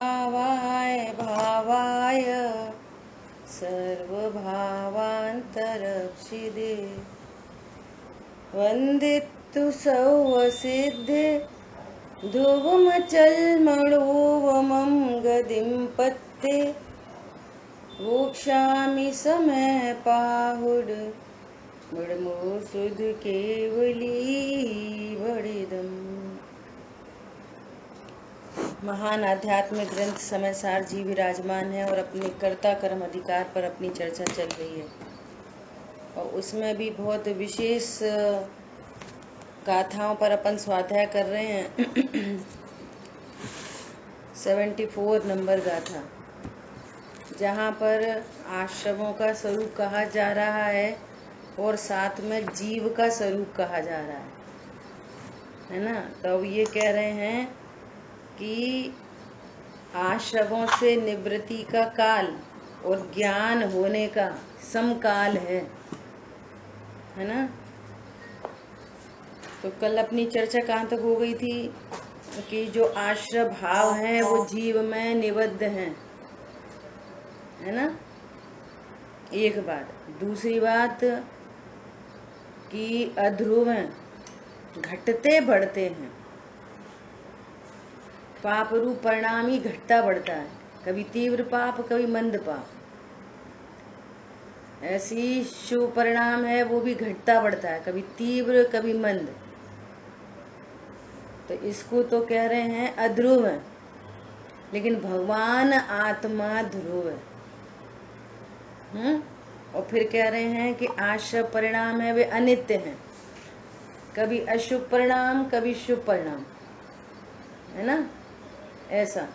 भावाय भावाय सर्वभावान्तरक्षिदे वन्दितु सौवसिद्धे ध्रुवमचलमणोवमं गदिं पत्ते वोक्षामि समय पाहुड बड़मोसुध केवली बड़िदम। महान आध्यात्मिक ग्रंथ समय सार जी विराजमान है और अपने कर्ता कर्म अधिकार पर अपनी चर्चा चल रही है और उसमें भी बहुत विशेष गाथाओं पर अपन स्वाध्याय कर रहे हैं। 74 नंबर गाथा, जहाँ पर आश्रमों का स्वरूप कहा जा रहा है और साथ में जीव का स्वरूप कहा जा रहा है ना। तो ये कह रहे हैं कि आश्रमों से निवृत्ति का काल और ज्ञान होने का समकाल है ना। तो कल अपनी चर्चा कहाँ तक हो गई थी कि जो आश्रय भाव हैं वो जीव में निबद्ध हैं, है ना। एक बात, दूसरी बात कि अध्रुव हैं, घटते बढ़ते हैं। पाप रूप परिणाम ही घटता बढ़ता है, कभी तीव्र पाप कभी मंद पाप। ऐसी शुभ परिणाम है वो भी घटता बढ़ता है, कभी तीव्र कभी मंद। तो इसको तो कह रहे हैं अध्रुव है, लेकिन भगवान आत्मा ध्रुव है। और फिर कह रहे हैं कि आश्रय परिणाम है वे अनित्य हैं, कभी अशुभ परिणाम कभी शुभ परिणाम, है ना, ऐसा।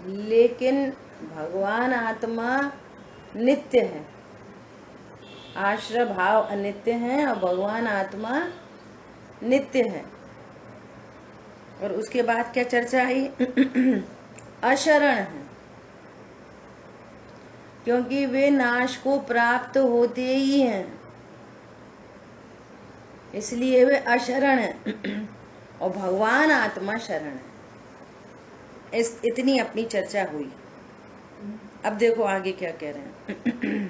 लेकिन भगवान आत्मा नित्य है, आश्रय भाव अनित्य है और भगवान आत्मा नित्य है। और उसके बाद क्या चर्चा आई? अशरण है, क्योंकि वे नाश को प्राप्त होते ही हैं, इसलिए वे अशरण है और भगवान आत्मा शरण है। इतनी अपनी चर्चा हुई। अब देखो आगे क्या कह रहे हैं।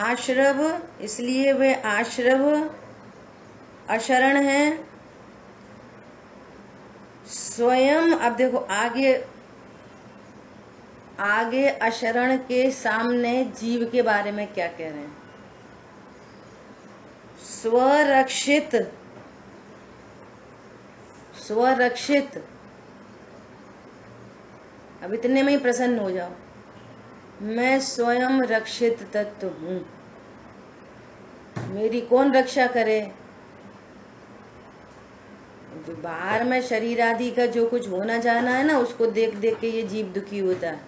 आश्रव, इसलिए वे आश्रव अशरण हैं स्वयं। अब देखो आगे अशरण के सामने जीव के बारे में क्या कह रहे हैं। स्वरक्षित, स्वरक्षित। अब इतने में ही प्रसन्न हो जाओ, मैं स्वयं रक्षित तत्व हूँ, मेरी कौन रक्षा करे। जो बाहर में शरीर आदि का जो कुछ होना जाना है ना, उसको देख देख के ये जीव दुखी होता है।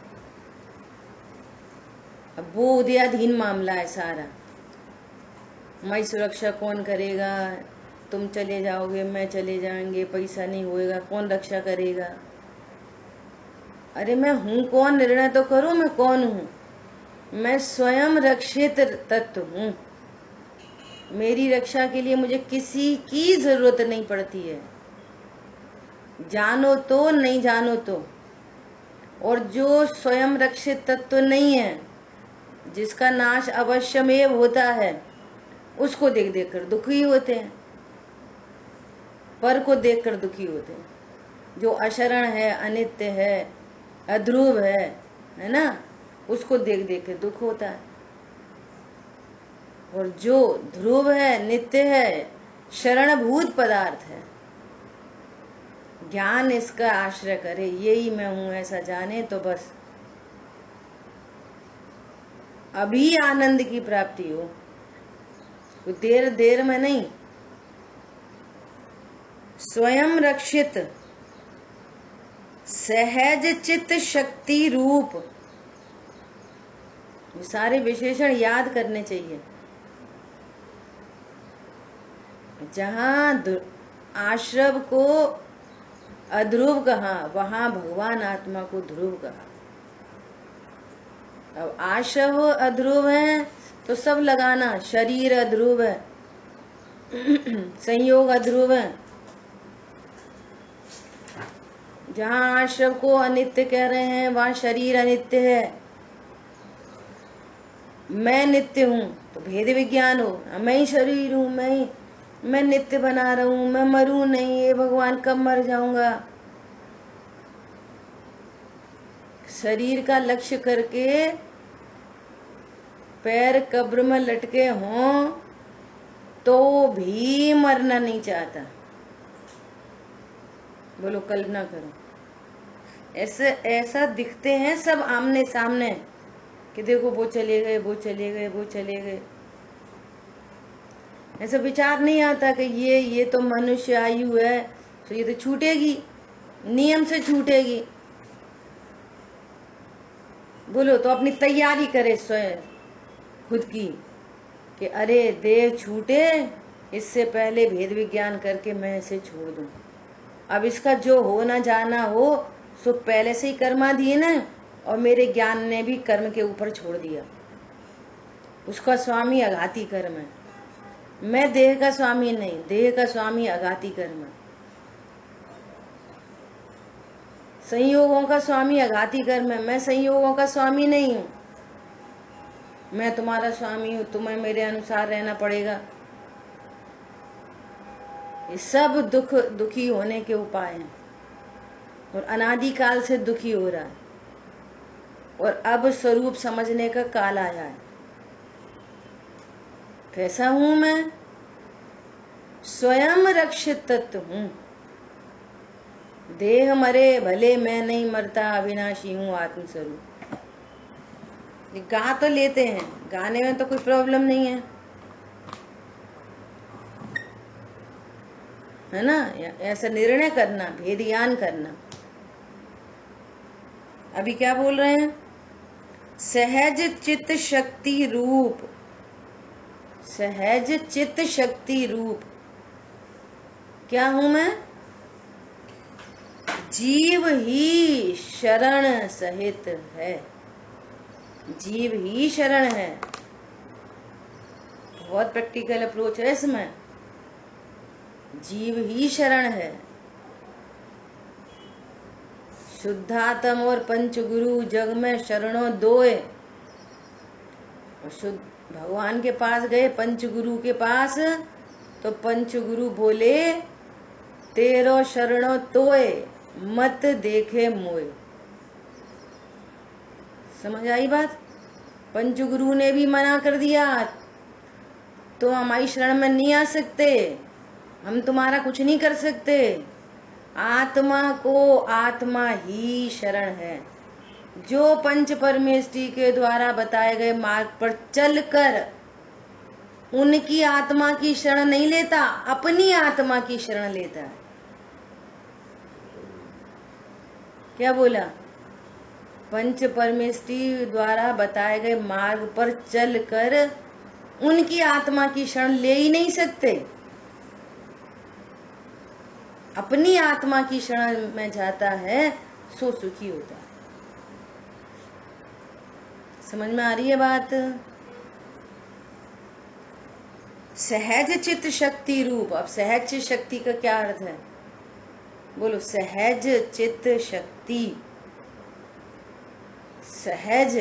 अब वो उदयाधीन मामला है सारा। मैं सुरक्षा कौन करेगा, तुम चले जाओगे मैं चले जाएंगे, पैसा नहीं होएगा कौन रक्षा करेगा। अरे मैं हूँ कौन, निर्णय तो करो मैं कौन हूँ। मैं स्वयं रक्षित तत्व हूँ, मेरी रक्षा के लिए मुझे किसी की जरूरत नहीं पड़ती है, जानो तो नहीं जानो तो। और जो स्वयं रक्षित तत्व नहीं है, जिसका नाश अवश्यमेव होता है, उसको देख देख कर दुखी होते हैं, पर को देख कर दुखी होते हैं। जो अशरण है, अनित्य है, अध्रुव है ना, उसको देख देख कर दुख होता है। और जो ध्रुव है, नित्य है, शरणभूत पदार्थ है, ज्ञान इसका आश्रय करे, यही मैं हूं ऐसा जाने तो बस अभी आनंद की प्राप्ति हो, देर देर में नहीं। स्वयं रक्षित, सहज चित्त शक्ति रूप, ये सारे विशेषण याद करने चाहिए। जहां आश्रव को अध्रुव कहा, वहां भगवान आत्मा को ध्रुव कहा। अब आश्रव अध्रुव है तो सब लगाना, शरीर अध्रुव है, संयोग अध्रुव है, जहाँ आश्रम को अनित्य कह रहे हैं वहाँ शरीर अनित्य है। मैं नित्य हूँ तो भेद विज्ञान हो, मैं ही शरीर हूँ, मैं नित्य बना रहा हूँ, मैं मरूं नहीं, ये भगवान कब मर जाऊंगा। शरीर का लक्ष्य करके पैर कब्र में लटके हों तो भी मरना नहीं चाहता। बोलो, कल्पना करो, ऐसा दिखते हैं सब आमने सामने कि देखो वो चले गए, वो चले गए, वो चले गए। ऐसा विचार नहीं आता कि ये तो मनुष्य आयु है, तो ये तो छूटेगी, नियम से छूटेगी। बोलो, तो अपनी तैयारी करे स्वयं खुद की कि अरे देह छूटे, इससे पहले भेद विज्ञान करके मैं इसे छोड़ दूं। अब इसका जो होना जाना हो सो पहले से ही कर्मा दिए ना, और मेरे ज्ञान ने भी कर्म के ऊपर छोड़ दिया। उसका स्वामी अघाती कर्म है, मैं देह का स्वामी नहीं, देह का स्वामी अघाती कर्म है। संयोगों का स्वामी अघाती कर्म है, मैं संयोगों का स्वामी नहीं हूं। मैं तुम्हारा स्वामी हूं, तुम्हें मेरे अनुसार रहना पड़ेगा। ये सब दुखी होने के उपाय हैं, और अनादिकाल से दुखी हो रहा है, और अब स्वरूप समझने का काल आया है। कैसा हूं मैं? स्वयं रक्षित तत्व हूं। देह मरे भले मैं नहीं मरता, अविनाशी हूं आत्मस्वरूप। गा तो लेते हैं, गाने में तो कोई प्रॉब्लम नहीं है ना। ऐसा निर्णय करना, भेद ज्ञान करना। अभी क्या बोल रहे हैं? सहज चित्त शक्ति रूप, सहज चित्त शक्ति रूप क्या हूं मैं? जीव ही शरण सहित है, जीव ही शरण है। बहुत प्रैक्टिकल अप्रोच है इसमें। जीव ही शरण है। शुद्धात्म और पंचगुरु जग में शरणों दोए। शुद्ध भगवान के पास गए, पंचगुरु के पास, तो पंचगुरु बोले तेरो शरणों तोए, मत देखे मोए। समझ आई बात? पंचगुरु ने भी मना कर दिया, तो हमारी शरण में नहीं आ सकते, हम तुम्हारा कुछ नहीं कर सकते। आत्मा को आत्मा ही शरण है। जो पंच परमेष्टि के द्वारा बताए गए मार्ग पर चलकर उनकी आत्मा की शरण नहीं लेता, अपनी आत्मा की शरण लेता है। क्या बोला? पंच परमेष्टि द्वारा बताए गए मार्ग पर चलकर उनकी आत्मा की शरण ले ही नहीं सकते, अपनी आत्मा की शरण में जाता है सो सुखी होता है। समझ में आ रही है बात? सहज चित्त शक्ति रूप। अब सहज चित्त शक्ति का क्या अर्थ है? बोलो, सहज चित्त शक्ति। सहज,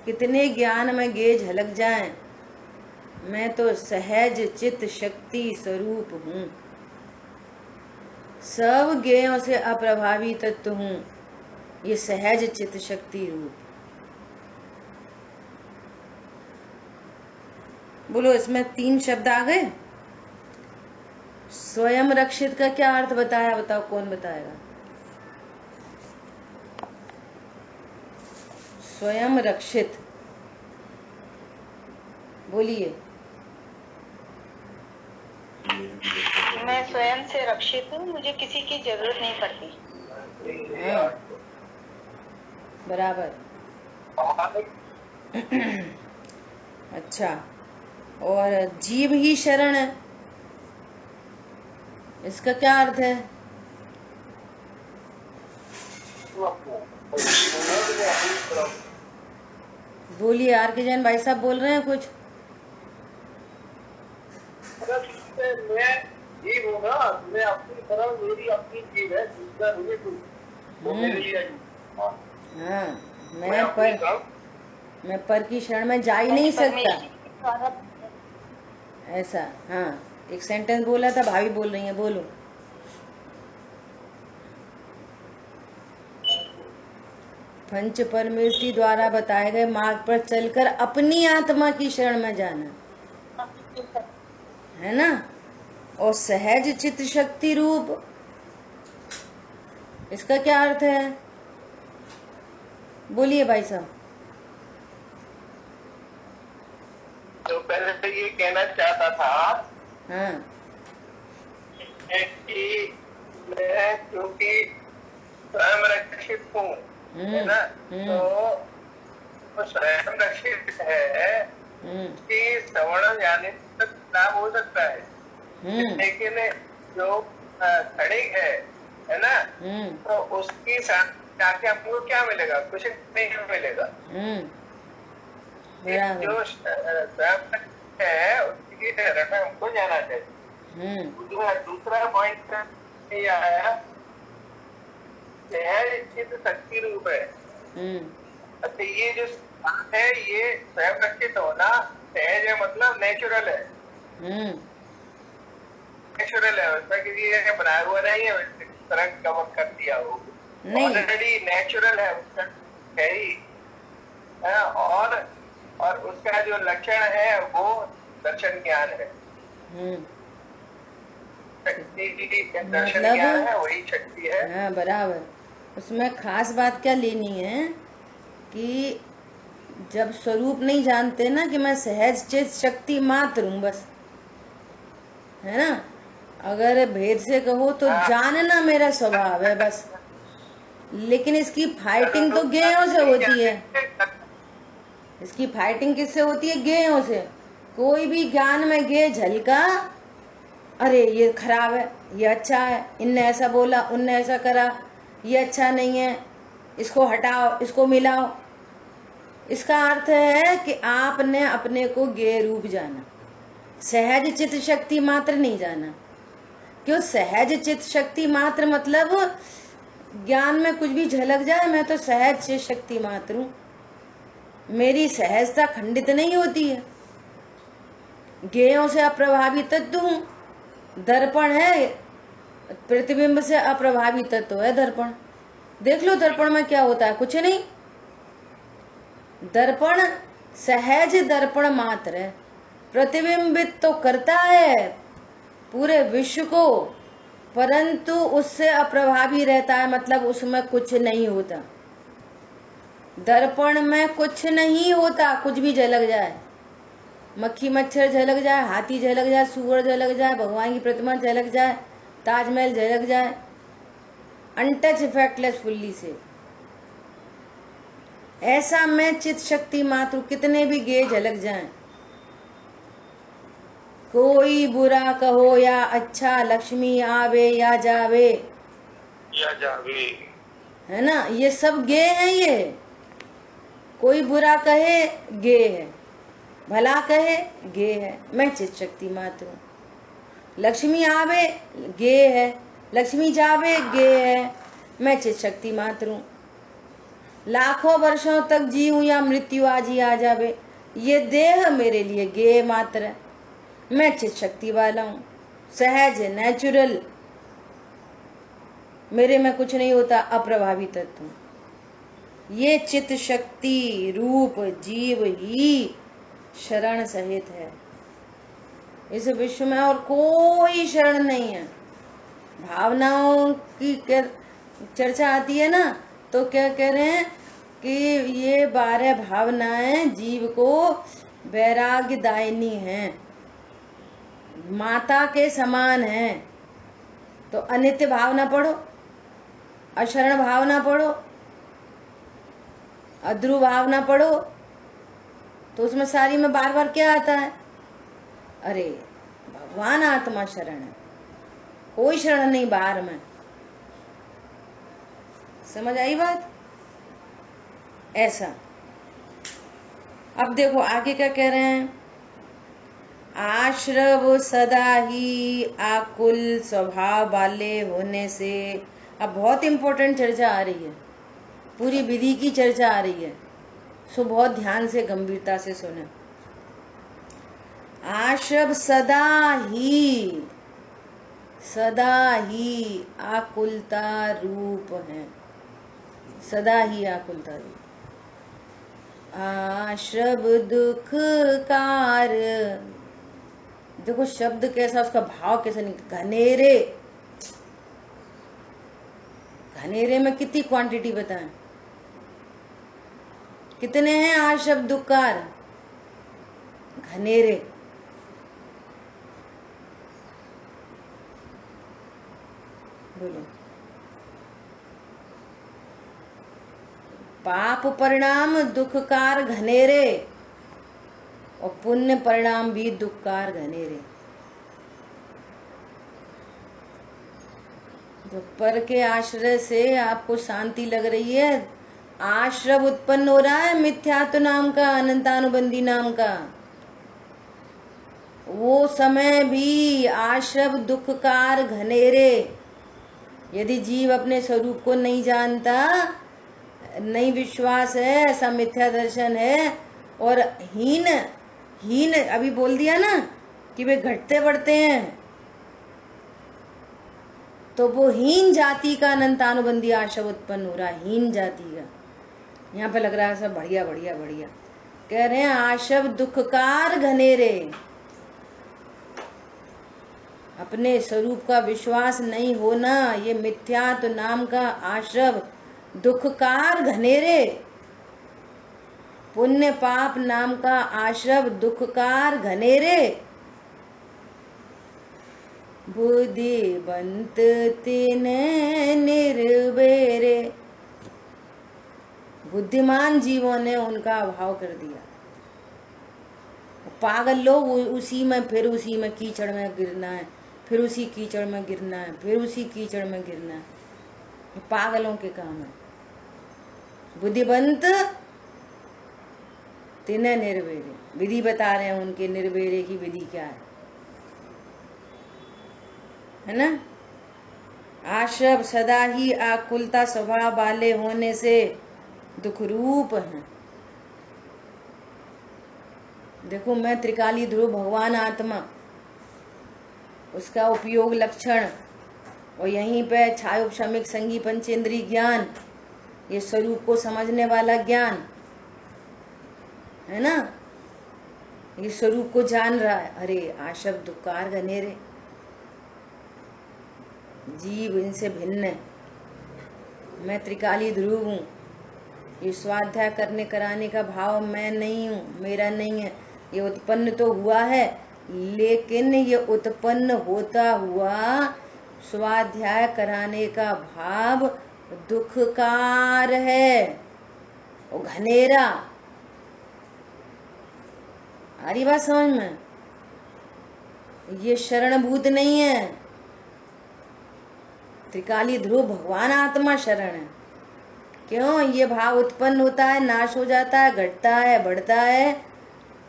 कितने ज्ञान में गे झलक जाएं, मैं तो सहज चित्त शक्ति स्वरूप हूं, सब ज्ञेयों से अप्रभावी तत्व हूं। ये सहज चित्त शक्ति रूप। बोलो, इसमें 3 शब्द आ गए। स्वयं रक्षित का क्या अर्थ बताया? बताओ, कौन बताएगा? स्वयं रक्षित बोलिए। मैं स्वयं से रक्षित हूँ, मुझे किसी की जरूरत नहीं पड़ती। हाँ, बराबर। अच्छा, और जीव ही शरण है, इसका क्या अर्थ है? बोलिए, आर के जैन भाई साहब बोल रहे हैं कुछ? मैं जीव हूँ ना, मैं अपनी तरह, मेरी अपनी जीव है, दूसरा नहीं है कुछ। वो मेरे लिए हाँ, मैं पर की शरण में जा ही नहीं सकता, ऐसा। हाँ, एक सेंटेंस बोला था, भाभी बोल रही है, बोलो। पंच परमेष्टि द्वारा बताए गए मार्ग पर चलकर अपनी आत्मा की शरण में जाना, है ना। और सहज चित्त शक्ति रूप, इसका क्या अर्थ है? बोलिए भाई साहब। तो पहले तो ये कहना चाहता था हाँ, कि मैं क्योंकि स्वयं रक्षित हूँ, है ना, तो स्वयं रक्षित है कि श्रवण जाने तक लाभ हो सकता है, लेकिन जो खड़िग है ना, तो उसकी साथ जाके हमको क्या मिलेगा? कुछ नहीं मिलेगा। जो स्वयं है उसकी शरण में हमको जाना चाहिए। दूसरा पॉइंट ये आया, सहज चित्त शक्ति रूप है। अच्छा, ये जो है ये स्वयं रक्षित होना, सहज है मतलब नेचुरल है, नेचुरल है, उसमें किसी ने बनाया हुआ नहीं है, तरह कवर कर दिया हो, ऑलरेडी नेचुरल है, उसका है ही। और उसका जो लक्षण है वो दर्शन ज्ञान है, दर्शन ज्ञान है, वही शक्ति है। हाँ, बराबर। उसमें खास बात क्या लेनी है कि जब स्वरूप नहीं जानते ना कि मैं सहज चित शक्ति मात्र हूँ, बस, है ना। अगर भेद से कहो तो जानना मेरा स्वभाव है, बस। लेकिन इसकी फाइटिंग तो गेयों से होती है। इसकी फाइटिंग किससे होती है? गेयों से। कोई भी ज्ञान में गे झलका, अरे ये खराब है, ये अच्छा है, इनने ऐसा बोला, उनने ऐसा करा, ये अच्छा नहीं है, इसको हटाओ, इसको मिलाओ। इसका अर्थ है कि आपने अपने को गे रूप जाना, सहज चित्त शक्ति मात्र नहीं जाना। क्यों? सहज चित्त शक्ति मात्र मतलब ज्ञान में कुछ भी झलक जाए, मैं तो सहज चित्त शक्ति मात्र हूँ, मेरी सहजता खंडित नहीं होती है, गेयों से अप्रभावित तत्व हूँ। दर्पण है, प्रतिबिंब से अप्रभावित तत्व है दर्पण। देख लो दर्पण में क्या होता है, कुछ नहीं। दर्पण सहज दर्पण मात्र है, प्रतिबिंबित तो करता है पूरे विश्व को, परंतु उससे अप्रभावी रहता है, मतलब उसमें कुछ नहीं होता। दर्पण में कुछ नहीं होता, कुछ भी झलक जाए, मक्खी मच्छर झलक जाए, हाथी झलक जाए, सूअर झलक जाए, भगवान की प्रतिमा झलक जाए, ताजमहल झलक जाए, अनटच इफेक्टलेस फुल्ली से। ऐसा मैं चित शक्ति मात्र, कितने भी गे झलक जाएं, कोई बुरा कहो या अच्छा, लक्ष्मी आवे या जावे, है ना, ये सब गे हैं। ये कोई बुरा कहे गे है, भला कहे गे है, मैं चित शक्ति मात्र हूँ। लक्ष्मी आवे गे है, लक्ष्मी जावे गे है, मैं चित शक्ति मात्र हूँ। लाखों वर्षों तक जीऊं या मृत्यु आज ही आ जावे, ये देह मेरे लिए गे मात्र है, मैं चित शक्ति वाला हूँ, सहज नेचुरल, मेरे में कुछ नहीं होता, अप्रभावी तत्व। ये चित शक्ति रूप जीव ही शरण सहित है। इस विश्व में और कोई शरण नहीं है। भावनाओं की चर्चा आती है ना, तो क्या कह रहे हैं कि ये 12 भावनाएं जीव को वैराग्यदायिनी हैं, माता के समान हैं। तो अनित्य भावना पढ़ो, अशरण भावना पढ़ो, अध्रुव भावना पढ़ो, तो उसमें सारी में बार बार क्या आता है? अरे भगवान आत्मा शरण है, कोई शरण नहीं बाहर में। समझ आई बात? ऐसा। अब देखो आगे क्या कह रहे हैं, आश्रव सदा ही आकुल स्वभाव वाले होने से अब बहुत इम्पोर्टेंट चर्चा आ रही है, पूरी विधि की चर्चा आ रही है, सो बहुत ध्यान से गंभीरता से सुने। आशव सदा ही आकुलता रूप है, सदा ही आकुलता रूप। आश्रव दुख कार, देखो शब्द कैसा, उसका भाव कैसा नहीं। घनेरे, घनेरे में कितनी क्वांटिटी बताएं, कितने हैं आश्रव दुखकार? घनेरे। बोलो। पाप परिणाम दुखकार घनेरे और पुण्य परिणाम भी दुखकार घनेरे। तो पर के आश्रय से आपको शांति लग रही है, आश्रव उत्पन्न हो रहा है मिथ्यात्व नाम का, अनंतानुबंधी नाम का। वो समय भी आश्रव दुखकार घनेरे। यदि जीव अपने स्वरूप को नहीं जानता, नहीं विश्वास है, ऐसा मिथ्या दर्शन है और हीन अभी बोल दिया ना कि वे घटते बढ़ते हैं, तो वो हीन जाति का अनंतानुबंधी आशव उत्पन्न हो रहा है, हीन जाति का। यहाँ पे लग रहा है सब बढ़िया बढ़िया बढ़िया। कह रहे हैं आशव दुखकार घनेरे। अपने स्वरूप का विश्वास नहीं होना, ये मिथ्यात्व नाम का आश्रव दुखकार घनेरे। पुण्य पाप नाम का आश्रव दुखकार घनेरे। बुद्धिवंत तिन्हे निर्वेरे। बुद्धिमान जीवों ने उनका अभाव कर दिया। पागल लोग उसी में कीचड़ में गिरना है, फिर उसी कीचड़ में गिरना है, फिर उसी कीचड़ में गिरना है। पागलों के काम है। बुद्धिवंत तिन्हे निर्वेरे। विधि बता रहे हैं उनके निर्वेरे की विधि क्या है ना। आश्रव सदा ही आकुलता स्वभाव वाले होने से दुखरूप हैं। देखो, मैं त्रिकाली ध्रुव भगवान आत्मा, उसका उपयोग लक्षण, और यहीं पे छायोपशमिक संगी पंचेंद्रीय ज्ञान, ये स्वरूप को समझने वाला ज्ञान है ना, ये स्वरूप को जान रहा है। अरे आशव दुखकार घनेरे, जीव इनसे भिन्न है। मैं त्रिकाली ध्रुव हूँ। ये स्वाध्याय करने कराने का भाव मैं नहीं हूँ, मेरा नहीं है। ये उत्पन्न तो हुआ है, लेकिन ये उत्पन्न होता हुआ स्वाध्याय कराने का भाव दुखकार है, वो घनेरा। आ रही बात समझ में? ये शरणभूत नहीं है। त्रिकाली ध्रुव भगवान आत्मा शरण है। क्यों? ये भाव उत्पन्न होता है, नाश हो जाता है, घटता है, बढ़ता है,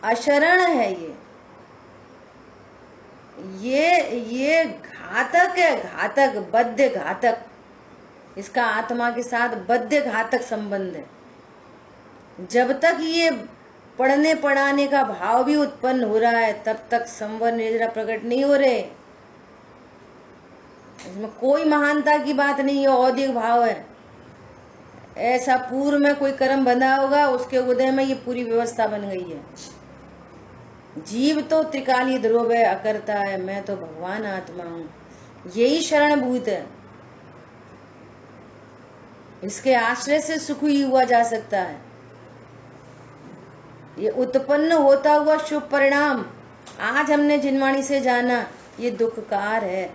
अशरण है। ये घातक है, घातक, बद्ध घातक। इसका आत्मा के साथ बद्ध घातक संबंध है। जब तक ये पढ़ने पढ़ाने का भाव भी उत्पन्न हो रहा है, तब तक संवर निर्जरा प्रकट नहीं हो रहे। इसमें कोई महानता की बात नहीं है, औदिक भाव है। ऐसा पूर्व में कोई कर्म बंधा होगा, उसके उदय में ये पूरी व्यवस्था बन गई है। जीव तो त्रिकाली ध्रुव है, अकर्ता है, मैं तो भगवान आत्मा हूँ, यही शरणभूत है। इसके आश्रय से सुख ही हुआ जा सकता है। ये उत्पन्न होता हुआ शुभ परिणाम आज हमने जिनवाणी से जाना, ये दुखकार है।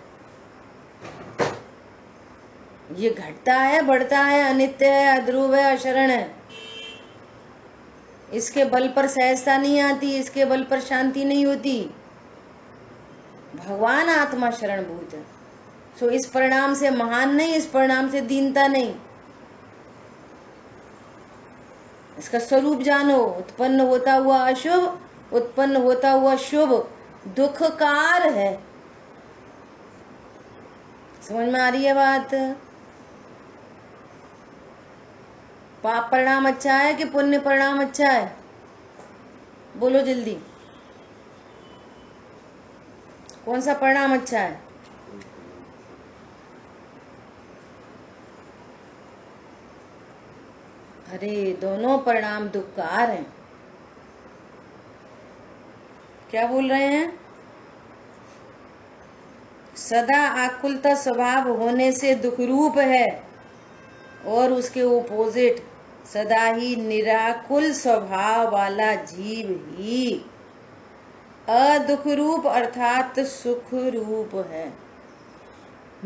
ये घटता है, बढ़ता है, अनित्य है, अध्रुव है, अशरण है। इसके बल पर सहजता नहीं आती, इसके बल पर शांति नहीं होती। भगवान आत्मा शरणभूत है। सो इस परिणाम से महान नहीं, इस परिणाम से दीनता नहीं। इसका स्वरूप जानो। उत्पन्न होता हुआ अशुभ, उत्पन्न होता हुआ शुभ दुखकार है। समझ में आ रही है बात? पाप परिणाम अच्छा है कि पुण्य परिणाम अच्छा है? बोलो जल्दी, कौन सा परिणाम अच्छा है? अरे दोनों परिणाम दुखकार हैं। क्या बोल रहे हैं? सदा आकुलता स्वभाव होने से दुख रूप है, और उसके ओपोजिट सदा ही निराकुल स्वभाव वाला जीव ही अदुख रूप अर्थात सुख रूप है।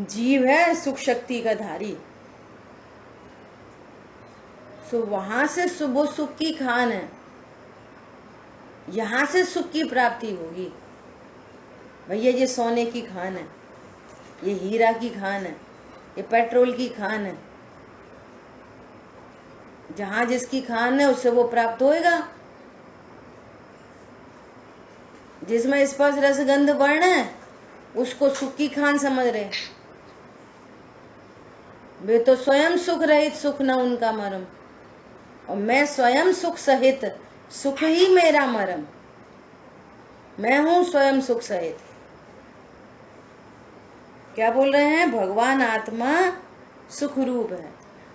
जीव है सुख शक्ति का धारी, सो वहां से वो सुख की खान है, यहां से सुख की प्राप्ति होगी। भैया ये सोने की खान है, ये हीरा की खान है, ये पेट्रोल की खान है। जहां जिसकी खान है उससे वो प्राप्त होएगा। जिसमें स्पर्श रस गंध वर्ण है उसको सुख की खान समझ रहे। वे तो स्वयं सुख रहित सुख न उनका मरम, और मैं स्वयं सुख सहित सुख ही मेरा मरम। मैं हूं स्वयं सुख सहित। क्या बोल रहे हैं? भगवान आत्मा सुख रूप है।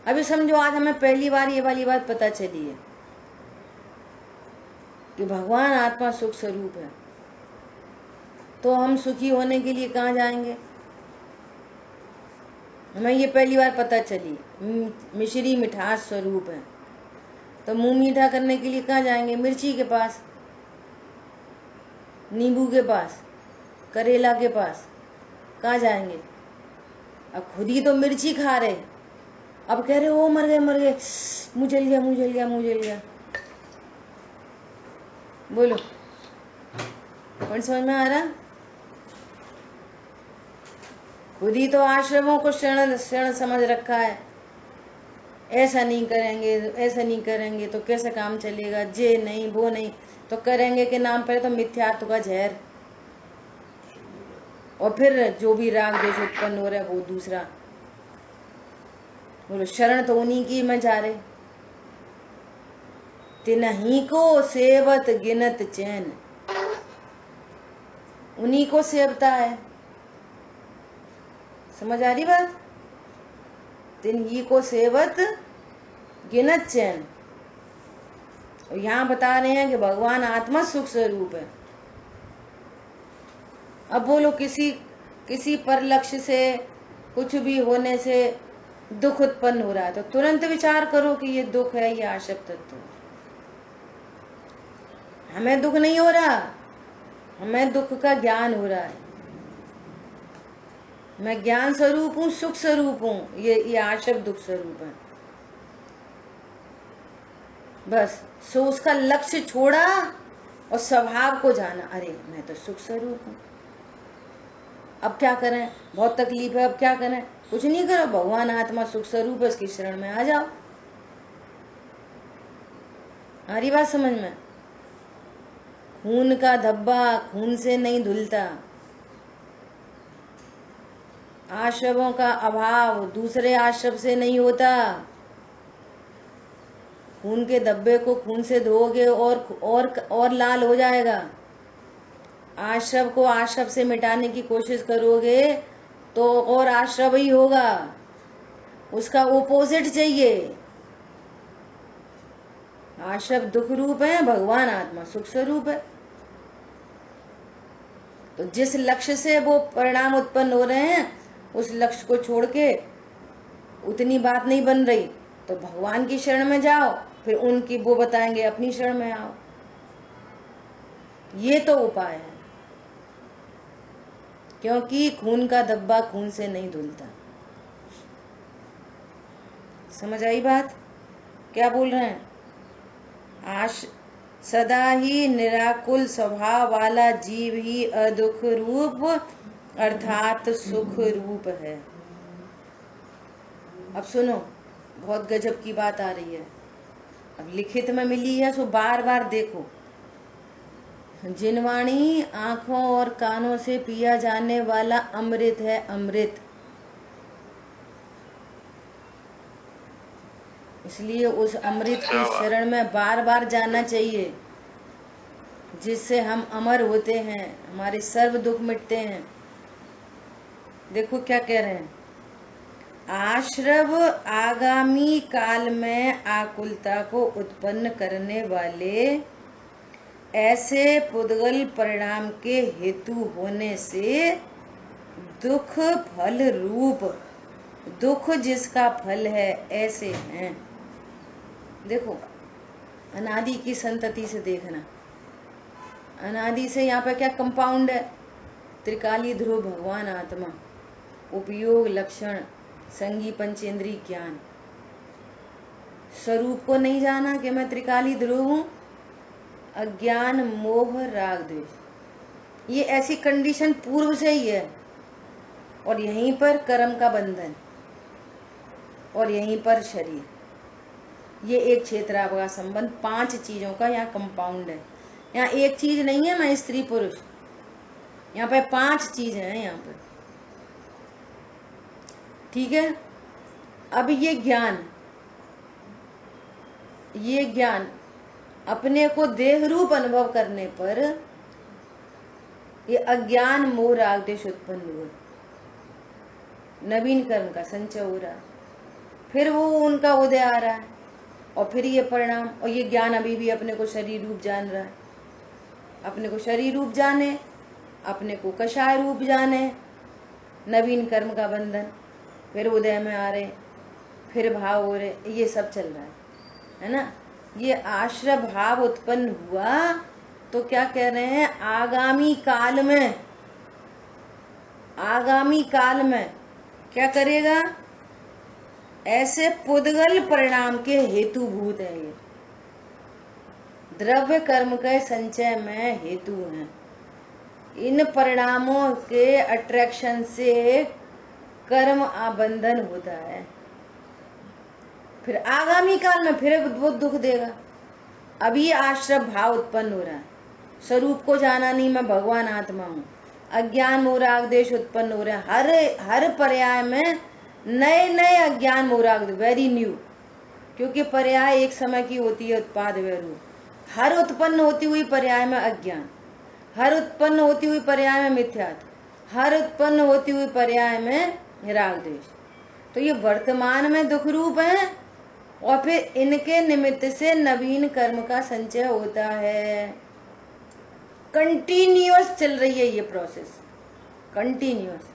अभी समझो आज हमें पहली बार ये वाली बात पता चली है कि भगवान आत्मा सुख स्वरूप है, तो हम सुखी होने के लिए कहाँ जाएंगे? हमें ये पहली बार पता चली मिश्री मिठास स्वरूप है, तो मुंह मीठा करने के लिए कहाँ जाएंगे? मिर्ची के पास, नींबू के पास, करेला के पास, कहाँ जाएंगे? अब खुद ही तो मिर्ची खा रहे, अब कह रहे ओ मर गए मर गए, मुँह जल गया मुँह जल गया मुँह जल गया। बोलो कौन समझ में आ रहा? खुद ही तो आश्रमों को शरण शरण समझ रखा है। ऐसा नहीं करेंगे, ऐसा नहीं करेंगे तो कैसे काम चलेगा, जे नहीं वो नहीं, तो करेंगे के नाम पर तो मिथ्यात्व का जहर, और फिर जो भी राग द्वेष उत्पन्न हो रहा है वो दूसरा। बोलो शरण तो उन्हीं की में जा रहे। तिन्हीं को सेवत गिनत चैन, उन्हीं को सेवता है। समझ आ रही बात? तिन्हीं को सेवत गिनत चैन। और यहाँ बता रहे हैं कि भगवान आत्मा सुख स्वरूप है। अब बोलो किसी पर लक्ष्य से कुछ भी होने से दुख उत्पन्न हो रहा है तो तुरंत विचार करो कि ये दुख है, ये आसक्त तत्व। हमें दुख नहीं हो रहा, हमें दुख का ज्ञान हो रहा है। मैं ज्ञान स्वरूप हूँ, सुख स्वरूप हूँ, ये आसक्त दुख स्वरूप है। बस सो उसका लक्ष्य छोड़ा और स्वभाव को जाना, अरे मैं तो सुख स्वरूप हूँ, अब क्या करें, बहुत तकलीफ है, अब क्या करें? कुछ नहीं करो, भगवान आत्मा सुख स्वरूप है, उसकी शरण में आ जाओ। आ रही बात समझ में? खून का धब्बा खून से नहीं धुलता, आश्रमों का अभाव दूसरे आश्रम से नहीं होता। खून के धब्बे को खून से धोगे और लाल हो जाएगा। आश्रम को आश्रम से मिटाने की कोशिश करोगे तो और आश्रम ही होगा, उसका ओपोजिट चाहिए। आश्रम दुख रूप है, भगवान आत्मा सुख स्वरूप है। तो जिस लक्ष्य से वो परिणाम उत्पन्न हो रहे हैं उस लक्ष्य को छोड़ के उतनी बात नहीं बन रही तो भगवान की शरण में जाओ, फिर उनकी वो बताएंगे अपनी शरण में आओ। ये तो उपाय है, क्योंकि खून का धब्बा खून से नहीं धुलता। समझ आई बात? क्या बोल रहे हैं? सदा ही निराकुल स्वभाव वाला जीव ही अदुख रूप अर्थात सुख रूप है। अब सुनो, बहुत गजब की बात आ रही है, अब लिखित में मिली है सो बार बार देखो। जिनवाणी आंखों और कानों से पिया जाने वाला अमृत है, अमृत। इसलिए उस अमृत की शरण में बार बार जाना चाहिए, जिससे हम अमर होते हैं, हमारे सर्व दुख मिटते हैं। देखो क्या कह रहे हैं, आश्रव आगामी काल में आकुलता को उत्पन्न करने वाले ऐसे पुद्गल परिणाम के हेतु होने से दुख फल रूप, दुख जिसका फल है ऐसे हैं। देखो अनादि की संतति से देखना, अनादि से यहाँ पे क्या कंपाउंड है, त्रिकाली ध्रुव भगवान आत्मा, उपयोग लक्षण संगी पंचेंद्री ज्ञान। स्वरूप को नहीं जाना कि मैं त्रिकाली ध्रुव हूँ, अज्ञान मोह राग द्वेष, ये ऐसी कंडीशन पूर्व से ही है। और यहीं पर कर्म का बंधन और यहीं पर शरीर, ये एक क्षेत्र आपका संबंध, 5 चीजों का यहाँ कंपाउंड है। यहाँ एक चीज नहीं है मैं स्त्री पुरुष, यहाँ पे 5 चीजें हैं यहाँ पर, ठीक है। अब ये ज्ञान अपने को देह रूप अनुभव करने पर ये अज्ञान मोह राग द्वेष उत्पन्न हुए, नवीन कर्म का संचय हो रहा है, फिर वो उनका उदय आ रहा है, और फिर ये परिणाम, और ये ज्ञान अभी भी अपने को शरीर रूप जान रहा है, अपने को शरीर रूप जाने, अपने को कषाय रूप जाने, नवीन कर्म का बंधन, फिर उदय में आ रहे, फिर भाव हो रहे, ये सब चल रहा है ना। ये आश्रय भाव उत्पन्न हुआ तो क्या कह रहे हैं, आगामी काल में क्या करेगा, ऐसे पुद्गल परिणाम के हेतुभूत है, ये द्रव्य कर्म के संचय में हेतु हैं। इन परिणामों के अट्रैक्शन से कर्म आबंधन होता है, फिर आगामी काल में फिर वो दुख देगा। अभी आश्रय भाव उत्पन्न हो रहा है, स्वरूप को जाना नहीं, मैं भगवान आत्मा हूँ, अज्ञान मोह राग द्वेष उत्पन्न हो रहे हैं। हर पर्याय में नए नए अज्ञान मोह राग, वेरी न्यू, क्योंकि पर्याय एक समय की होती है, उत्पाद व रूप। हर उत्पन्न होती हुई पर्याय में अज्ञान, हर उत्पन्न होती हुई पर्याय में मिथ्यात्व, हर उत्पन्न होती हुई पर्याय में राग द्वेष। तो ये वर्तमान में दुख रूप है, और फिर इनके निमित्त से नवीन कर्म का संचय होता है। कंटिन्यूअस चल रही है ये प्रोसेस, कंटिन्यूअस।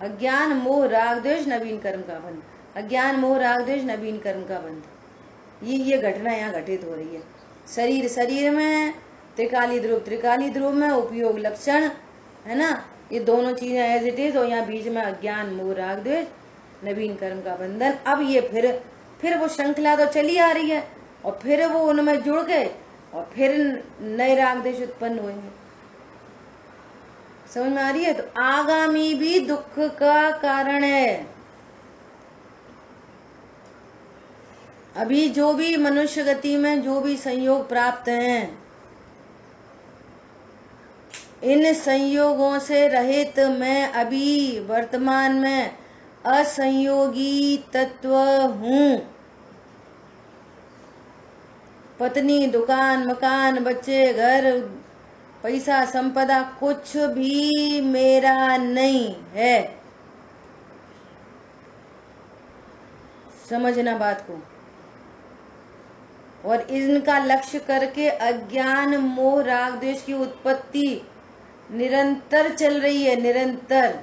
अज्ञान मोह राग द्वेष नवीन कर्म का बंध, अज्ञान मोह राग द्वेष नवीन कर्म का बंध, ये घटना यहाँ घटित हो रही है। शरीर में त्रिकाली ध्रुव में उपयोग लक्षण है ना, ये दोनों चीजें एज इट इज, और यहाँ बीच में अज्ञान मोह राग द्वेष नवीन कर्म का बंधन। अब ये फिर वो श्रृंखला तो चली आ रही है, और फिर वो उनमें जुड़ गए, और फिर नए राग द्वेष उत्पन्न होंगे। समझ में आ रही है। तो आगामी भी दुख का कारण है। अभी जो भी मनुष्य गति में जो भी संयोग प्राप्त हैं, इन संयोगों से रहित मैं अभी वर्तमान में असंयोगी तत्व हूँ। पत्नी, दुकान, मकान, बच्चे, घर, पैसा, संपदा कुछ भी मेरा नहीं है। समझना बात को। और इनका लक्ष्य करके अज्ञान मोह राग द्वेष की उत्पत्ति निरंतर चल रही है, निरंतर।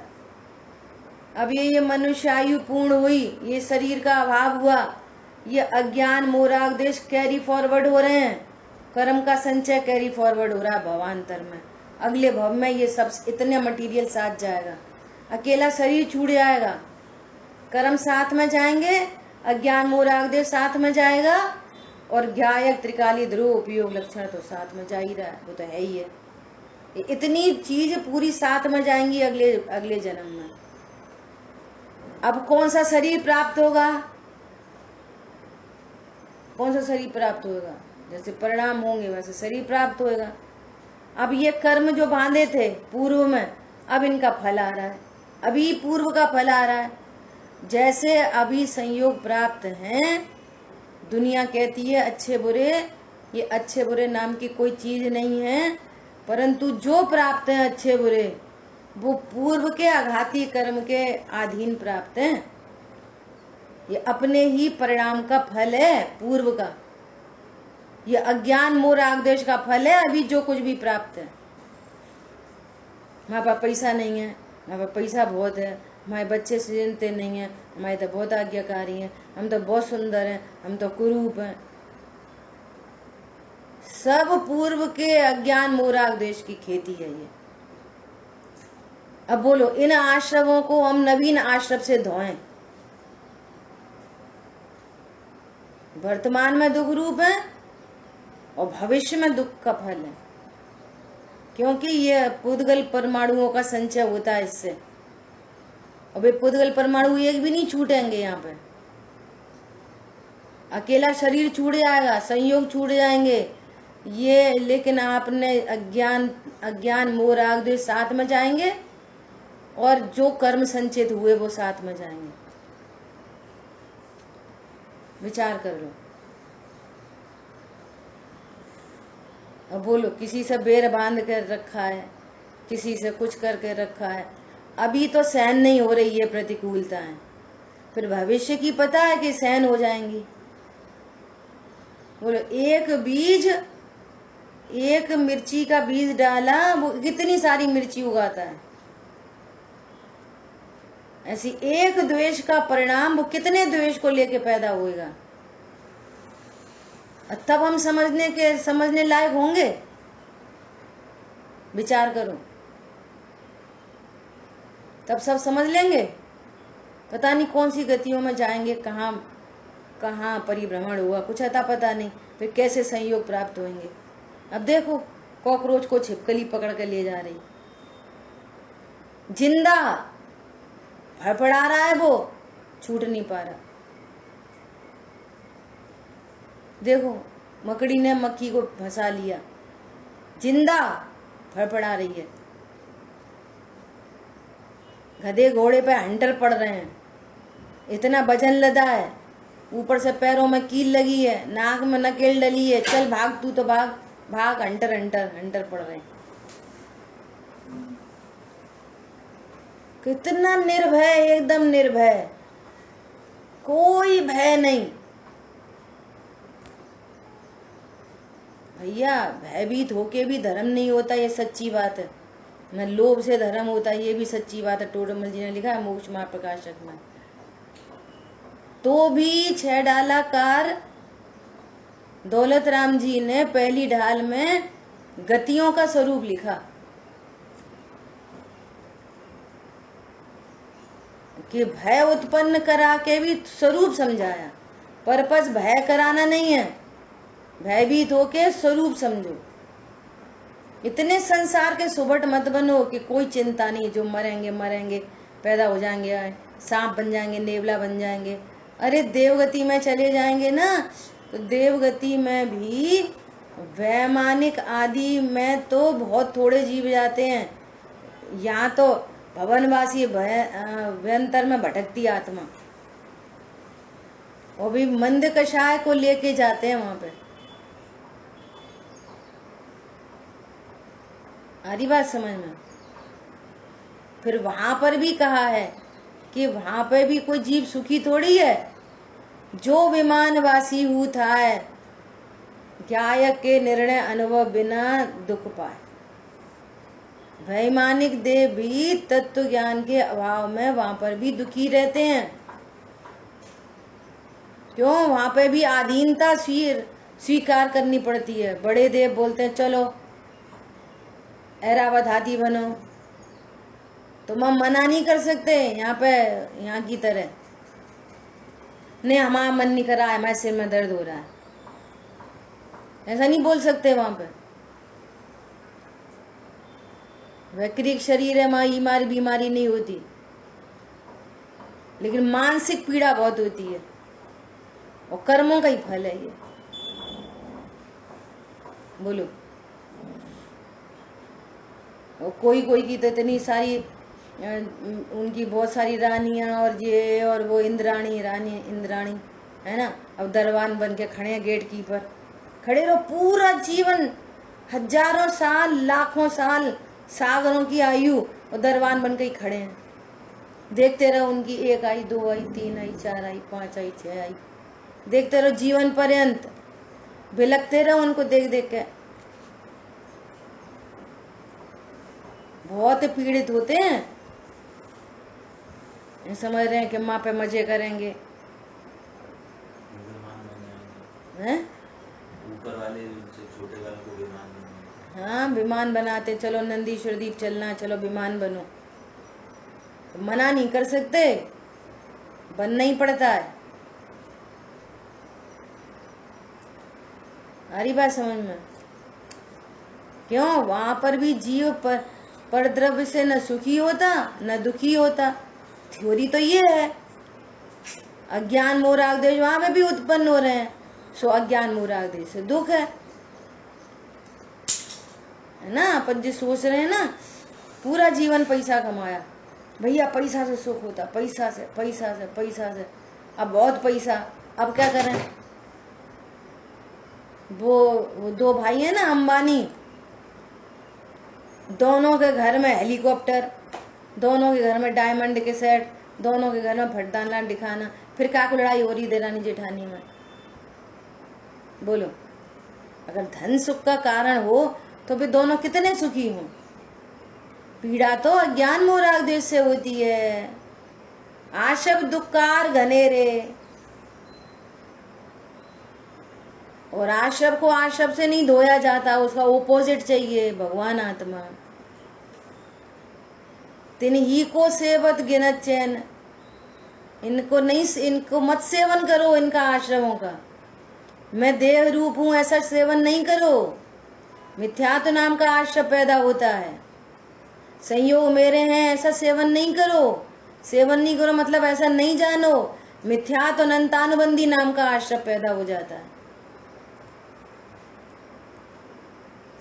अब ये मनुष्य आयु पूर्ण हुई, ये शरीर का अभाव हुआ, ये अज्ञान मोह राग द्वेष कैरी फॉरवर्ड हो रहे हैं, कर्म का संचय कैरी फॉरवर्ड हो रहा है भवांतर में। अगले भव में ये सब इतने मटेरियल साथ जाएगा, अकेला शरीर छूट जाएगा, कर्म साथ में जाएंगे, अज्ञान मोह राग द्वेष साथ में जाएगा, और ज्ञायक त्रिकाली ध्रुव उपयोग लक्षण तो साथ में जा ही रहा है, वो तो है ही है। इतनी चीज पूरी साथ में जाएंगी अगले जन्म में। अब कौन सा शरीर प्राप्त होगा, कौन सा शरीर प्राप्त होगा, जैसे परिणाम होंगे वैसे शरीर प्राप्त होगा। अब ये कर्म जो बांधे थे पूर्व में, अब इनका फल आ रहा है, अभी पूर्व का फल आ रहा है। जैसे अभी संयोग प्राप्त हैं, दुनिया कहती है अच्छे बुरे, ये अच्छे बुरे नाम की कोई चीज नहीं है, परंतु जो प्राप्त है अच्छे बुरे वो पूर्व के आघाती कर्म के अधीन प्राप्त हैं। ये अपने ही परिणाम का फल है पूर्व का। ये अज्ञान मोह राग द्वेष का फल है अभी जो कुछ भी प्राप्त है। हमारे पास पैसा नहीं है, हमारे पास पैसा बहुत है, हमारे बच्चे सृजनते नहीं है, हमारे तो बहुत आज्ञाकारी हैं, हम तो बहुत सुंदर हैं, हम तो कुरूप हैं। सब पूर्व के अज्ञान मोह राग द्वेष की खेती है ये। अब बोलो, इन आश्रमों को हम नवीन आश्रम से धोएं। वर्तमान में दुख रूप है और भविष्य में दुख का फल है, क्योंकि ये पुद्गल परमाणुओं का संचय होता है इससे। अब ये पुद्गल परमाणु एक भी नहीं छूटेंगे यहाँ पे। अकेला शरीर छूट जाएगा, संयोग छूट जाएंगे ये, लेकिन आपने अज्ञान मोह राग द्वेष साथ में जाएंगे और जो कर्म संचित हुए वो साथ में जाएंगे। विचार कर लो। अब बोलो, किसी से बेर बांध कर रखा है, किसी से कुछ करके रखा है, अभी तो सहन नहीं हो रही है प्रतिकूलताएं, फिर भविष्य की पता है कि सहन हो जाएंगी। बोलो, एक मिर्ची का बीज डाला वो कितनी सारी मिर्ची उगाता है। ऐसी एक द्वेष का परिणाम वो कितने द्वेष को लेके पैदा होएगा। तब हम समझने लायक होंगे। विचार करो, तब सब समझ लेंगे। पता नहीं कौन सी गतियों में जाएंगे, कहाँ परिभ्रमण हुआ, कुछ अता पता नहीं, फिर कैसे संयोग प्राप्त होंगे। अब देखो, कॉकरोच को छिपकली पकड़ कर ले जा रही, जिंदा फड़फड़ा रहा है, वो छूट नहीं पा रहा। देखो, मकड़ी ने मक्खी को फंसा लिया, जिंदा फड़फड़ा रही है। गधे घोड़े पे हंटर पड़ रहे हैं, इतना वजन लदा है, ऊपर से पैरों में कील लगी है, नाक में नकेल डली है, चल भाग, तू तो भाग भाग, हंटर पड़ रहे हैं। कितना निर्भय, एकदम निर्भय, कोई भय नहीं। भैया, भयभीत होके भी धर्म नहीं होता, ये सच्ची बात है। न लोभ से धर्म होता, ये भी सच्ची बात है। टोडरमल जी ने लिखा है मोक्ष महाप्रकाशक में। तो भी 6 डालाकार दौलत राम जी ने पहली ढाल में गतियों का स्वरूप लिखा कि भय उत्पन्न करा के भी स्वरूप समझाया। पर्पस भय कराना नहीं है, भयभीत होके स्वरूप समझो। इतने संसार के सुबट मत बनो कि कोई चिंता नहीं, जो मरेंगे, पैदा हो जाएंगे, सांप बन जाएंगे, नेवला बन जाएंगे। अरे देवगति में चले जाएंगे ना, तो देवगति में भी वैमानिक आदि में तो बहुत थोड़े जीव जाते हैं। यहाँ तो भवनवासी व्यंतर में भटकती आत्मा, वो भी मंद कषाय को लेके जाते हैं वहां पे। आदि बात समझ में। फिर वहां पर भी कहा है कि वहां पे भी कोई जीव सुखी थोड़ी है। जो विमानवासी हूता है, ज्ञायक के निर्णय अनुभव बिना दुख पाए। वैमानिक देव भी तत्व ज्ञान के अभाव में वहां पर भी दुखी रहते हैं। क्यों? वहां पे भी आधीनता स्वीकार करनी पड़ती है। बड़े देव बोलते हैं चलो ऐरावत हाथी बनो, तो हम मना नहीं कर सकते। यहाँ की तरह नहीं, हमारा मन नहीं कर रहा है, हमारे सिर में दर्द हो रहा है, ऐसा नहीं बोल सकते। वहां पे वैक्रिक शरीर है, हमारी बीमारी नहीं होती, लेकिन मानसिक पीड़ा बहुत होती है, और कर्मों का ही फल है ये। बोलो, और कोई की तो इतनी सारी उनकी बहुत सारी रानियां और ये और वो, इंद्राणी, है ना। अब दरबान बन के खड़े हैं गेट कीपर, खड़े रहो पूरा जीवन, हजारों साल, लाखों साल, सागरों की आयु, और दरबान बन के ही खड़े हैं। देखते रहो उनकी 1 आई, 2 आई, 3 आई, 4 आई, 5 आई, 6 आई, देखते रहो जीवन पर्यंत, बिलकते रहो उनको देख देख के। बहुत पीड़ित होते हैं, समझ रहे हैं कि माँ पे मजे करेंगे, हैं? ऊपर वाले छोटे वाले को विमान बनाते। हाँ, विमान बनाते, चलो नंदीश्वर द्वीप चलना, चलो विमान बनो, तो मना नहीं कर सकते, बनना ही पड़ता है। आ रही बात समझ में? क्यों? वहां पर भी जीव पर द्रव्य से न सुखी होता न दुखी होता। थ्योरी तो ये है। अज्ञान मोह राग द्वेष वहां में भी उत्पन्न हो रहे हैं, सो अज्ञान मोह राग द्वेष से दुख है ना। अपन जो सोच रहे हैं ना, पूरा जीवन पैसा कमाया, भैया पैसा से सुख होता, पैसा से पैसा से पैसा से, अब बहुत पैसा, अब क्या करें? वो 2 भाई है ना अंबानी, दोनों के घर में हेलीकॉप्टर, दोनों के घर में डायमंड के सेट, दोनों के घर में फटदाना दिखाना, फिर क्या को लड़ाई हो रही देरानी जेठानी में? बोलो, अगर धन सुख का कारण हो तो भी दोनों कितने सुखी हों? पीड़ा तो अज्ञान मोह राग द्वेष से होती है। आशव दुक्कार घनेरे, और आशव को आशव से नहीं धोया जाता, उसका ओपोजिट चाहिए, भगवान आत्मा। तिन ही को सेवत गिनत चैन, इनको मत सेवन करो, इनका आश्रमों का। मैं देह रूप हूं ऐसा सेवन नहीं करो। मिथ्यात्व नाम का आश्रम पैदा होता है, संयोग मेरे हैं ऐसा सेवन नहीं करो। सेवन नहीं करो मतलब ऐसा नहीं जानो, मिथ्यात्व अनंतानुबंधी नाम का आश्रम पैदा हो जाता है।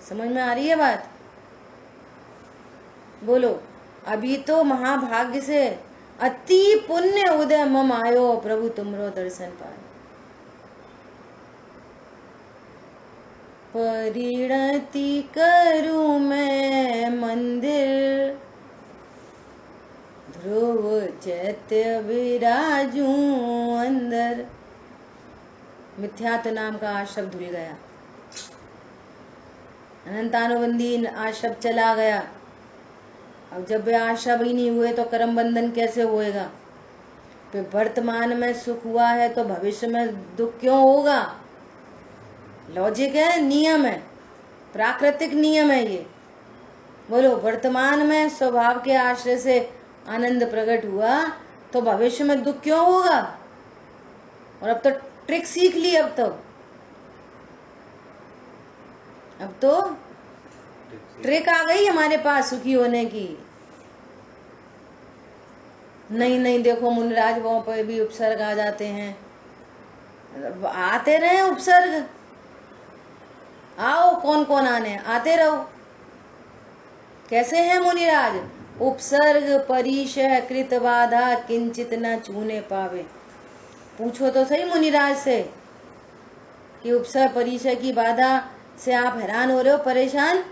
समझ में आ रही है बात? बोलो, अभी तो महाभाग्य से अति पुण्य उदय मम आयो, प्रभु तुमरो दर्शन पाए। परिणति करूं मैं मंदिर, ध्रुव चैत्य विराजूं अंदर। मिथ्यात्व नाम का आश्रम धुल गया, अनंतानुबंधी आश्रम चला गया। अब जब वे आश्रम ही नहीं हुए तो कर्म बंधन कैसे होएगा? फिर वर्तमान में सुख हुआ है तो भविष्य में दुख क्यों होगा? लॉजिक है, नियम है, प्राकृतिक नियम है ये। बोलो, वर्तमान में स्वभाव के आश्रय से आनंद प्रकट हुआ तो भविष्य में दुख क्यों होगा? और अब तो ट्रिक सीख ली, अब तो ट्रिक आ गई हमारे पास सुखी होने की। नहीं देखो मुनिराज, वहां पर भी उपसर्ग आ जाते हैं, आते रहे उपसर्ग, आओ कौन कौन आने, आते रहो। कैसे हैं मुनिराज? उपसर्ग परिशय कृत बाधा किंचित न छूने पावे। पूछो तो सही मुनिराज से कि उपसर्ग परिशय की बाधा से आप हैरान हो रहे हो, परेशान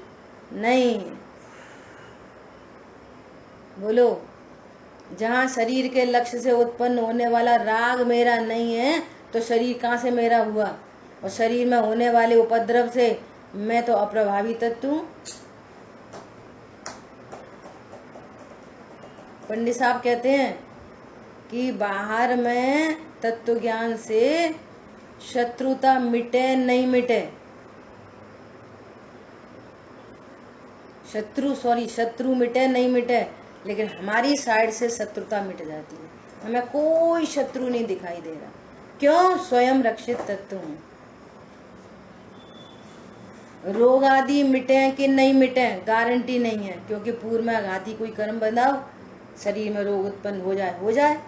नहीं? बोलो, जहाँ शरीर के लक्ष्य से उत्पन्न होने वाला राग मेरा नहीं है तो शरीर कहाँ से मेरा हुआ? और शरीर में होने वाले उपद्रव से मैं तो अप्रभावी तत्व हूँ। पंडित साहब कहते हैं कि बाहर में तत्व ज्ञान से शत्रुता मिटे नहीं मिटे, शत्रु मिटे नहीं मिटे, लेकिन हमारी साइड से शत्रुता मिट जाती है। हमें कोई शत्रु नहीं दिखाई दे रहा। क्यों? स्वयं रक्षित तत्व हूँ। रोग आदि मिटे कि नहीं मिटे गारंटी नहीं है, क्योंकि पूर्व में आघाती कोई कर्म बंधाओ, शरीर में रोग उत्पन्न हो जाए।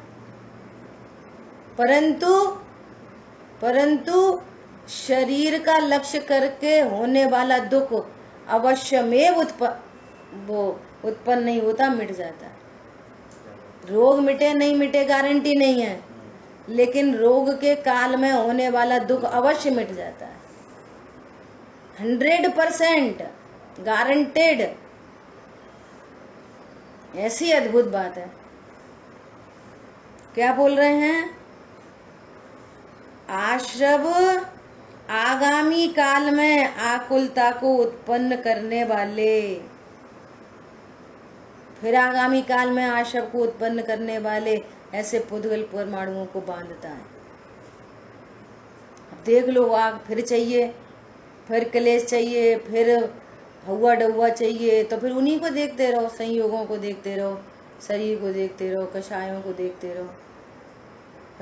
परंतु शरीर का लक्ष्य करके होने वाला दुख अवश्य में उत्पन्न नहीं होता, मिट जाता है। रोग मिटे नहीं मिटे गारंटी नहीं है, लेकिन रोग के काल में होने वाला दुख अवश्य मिट जाता है, 100% गारंटेड। ऐसी अद्भुत बात है। क्या बोल रहे हैं? आश्रव आगामी काल में आकुलता को उत्पन्न करने वाले, फिर आगामी काल में आश्रव को उत्पन्न करने वाले ऐसे पुद्गल परमाणुओं को बांधता है। अब देख लो, आग फिर चाहिए, फिर क्लेश चाहिए, फिर हवा डुआ चाहिए, तो फिर उन्हीं को देखते रहो, संयोगों को देखते रहो, शरीर को देखते रहो, कषायों को देखते रहो।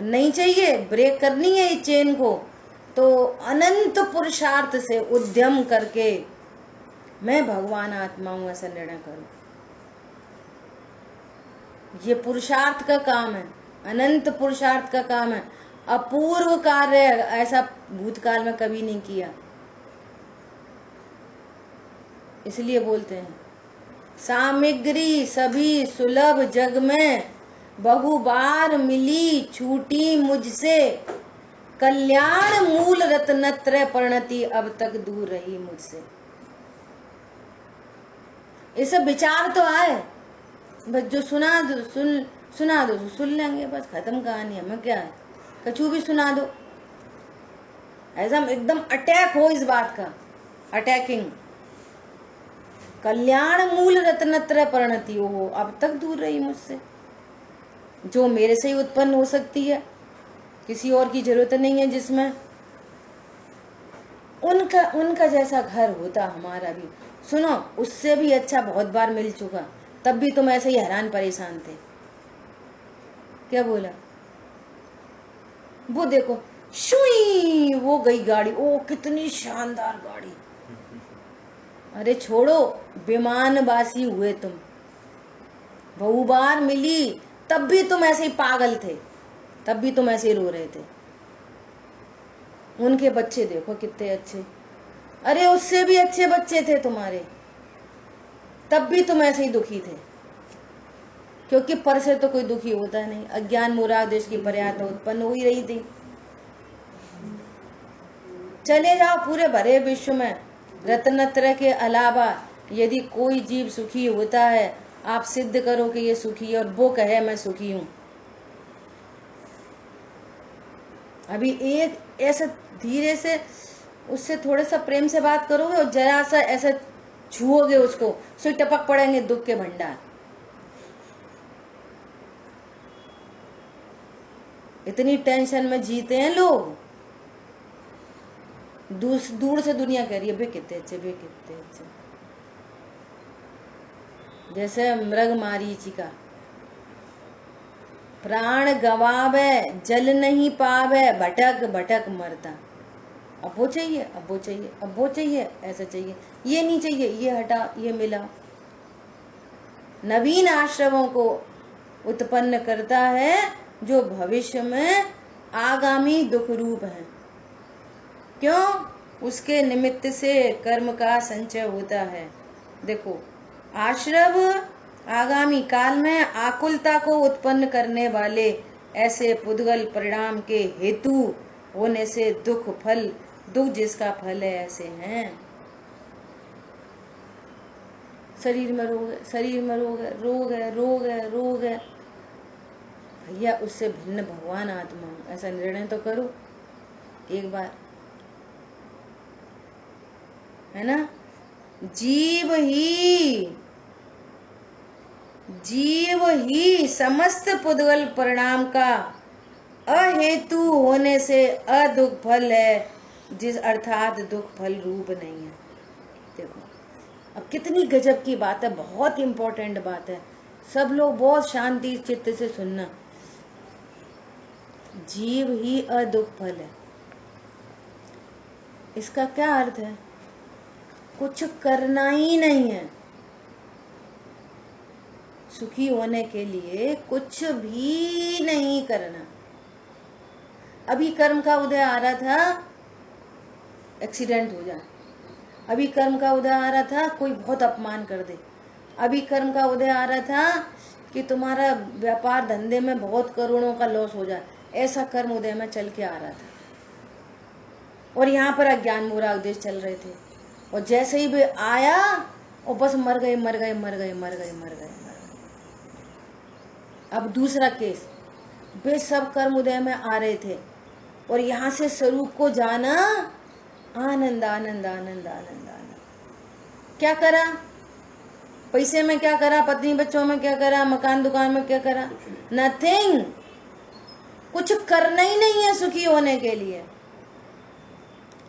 नहीं चाहिए, ब्रेक करनी है इस चेन को, तो अनंत पुरुषार्थ से उद्यम करके मैं भगवान आत्मा हूं ऐसा निर्णय करो। ये पुरुषार्थ का काम है, अनंत पुरुषार्थ का काम है, अपूर्व कार्य, ऐसा भूतकाल में कभी नहीं किया। इसलिए बोलते हैं सामग्री सभी सुलभ जग में, बहुबार मिली छूटी मुझसे, कल्याण मूल रत्नत्रय परिणति अब तक दूर रही मुझसे। ये सब विचार तो आए, बस जो सुना दो सुन लेंगे, बस खत्म कहानी। हमें क्या है, कछु भी सुना दो, ऐसा एकदम अटैक हो इस बात का, अटैकिंग। कल्याण मूल रत्नत्रय परिणति हो अब तक दूर रही मुझसे, जो मेरे से ही उत्पन्न हो सकती है, किसी और की जरूरत नहीं है, जिसमें उनका जैसा घर होता हमारा भी। सुनो, उससे भी अच्छा बहुत बार मिल चुका, तब भी तुम ऐसे ही हैरान परेशान थे। क्या बोला? वो देखो, शुई वो गई गाड़ी, ओ कितनी शानदार गाड़ी। अरे छोड़ो, विमानवासी हुए तुम, बहुबार मिली, तब भी तुम ऐसे ही पागल थे, तब भी तुम ऐसे ही रो रहे थे। उनके बच्चे देखो कितने अच्छे, अरे उससे भी अच्छे बच्चे थे तुम्हारे, तब भी तुम ऐसे ही दुखी थे, क्योंकि पर से तो कोई दुखी होता नहीं। अज्ञान मूढ़ देश की पर्यायता उत्पन्न हो ही रही थी। चले जाओ पूरे भरे विश्व में, रत्नत्रय के अलावा यदि कोई जीव सुखी होता है, आप सिद्ध करो कि ये सुखी है, और वो कहे मैं सुखी हूं। अभी एक ऐसे धीरे से उससे थोड़ा सा प्रेम से बात करोगे, और जरा सा ऐसे छुओगे उसको, सो टपक पड़ेंगे दुख के भंडार। इतनी टेंशन में जीते हैं लोग, दूर से दुनिया कह रही है बे कितने अच्छे, बे कितने अच्छे। जैसे मृग मारीचिका, प्राण गवावे जल नहीं पावे, भटक भटक मरता। अब वो चाहिए, अब वो चाहिए, अब वो चाहिए, ऐसा चाहिए, ये नहीं चाहिए, ये हटा, ये मिला। नवीन आश्रमों को उत्पन्न करता है, जो भविष्य में आगामी दुख रूप है। क्यों? उसके निमित्त से कर्म का संचय होता है। देखो, आश्रव आगामी काल में आकुलता को उत्पन्न करने वाले ऐसे पुद्गल परिणाम के हेतु होने से दुख जिसका फल है, ऐसे हैं। शरीर में रोग है, शरीर में रोग है, रोग है, रोग है, रोग है। भैया उससे भिन्न भगवान आत्मा हूं, ऐसा निर्णय तो करो एक बार, है ना। जीव ही समस्त पुद्गल परिणाम का अहेतु होने से अदुख फल है, जिस अर्थात दुख फल रूप नहीं है। देखो अब कितनी गजब की बात है, बहुत इंपॉर्टेंट बात है, सब लोग बहुत शांति चित्त से सुनना। जीव ही अदुख फल है, इसका क्या अर्थ है? कुछ करना ही नहीं है, सुखी होने के लिए कुछ भी नहीं करना। अभी कर्म का उदय आ रहा था, एक्सीडेंट हो जाए, अभी कर्म का उदय आ रहा था कोई बहुत अपमान कर दे, अभी कर्म का उदय आ रहा था कि तुम्हारा व्यापार धंधे में बहुत करोड़ों का लॉस हो जाए, ऐसा कर्म उदय में चल के आ रहा था, और यहाँ पर अज्ञान मूढ़ उपदेश चल रहे थे, और जैसे ही वे आया और बस मर गए मर गए मर गए मर गए मर गए मर गए। अब दूसरा केस, वे सब कर्म उदय में आ रहे थे और यहाँ से स्वरूप को जाना, आनंद आनंद आनंद आनंद आनंद। क्या करा? पैसे में क्या करा, पत्नी बच्चों में क्या करा, मकान दुकान में क्या करा? नथिंग। कुछ करना ही नहीं है सुखी होने के लिए,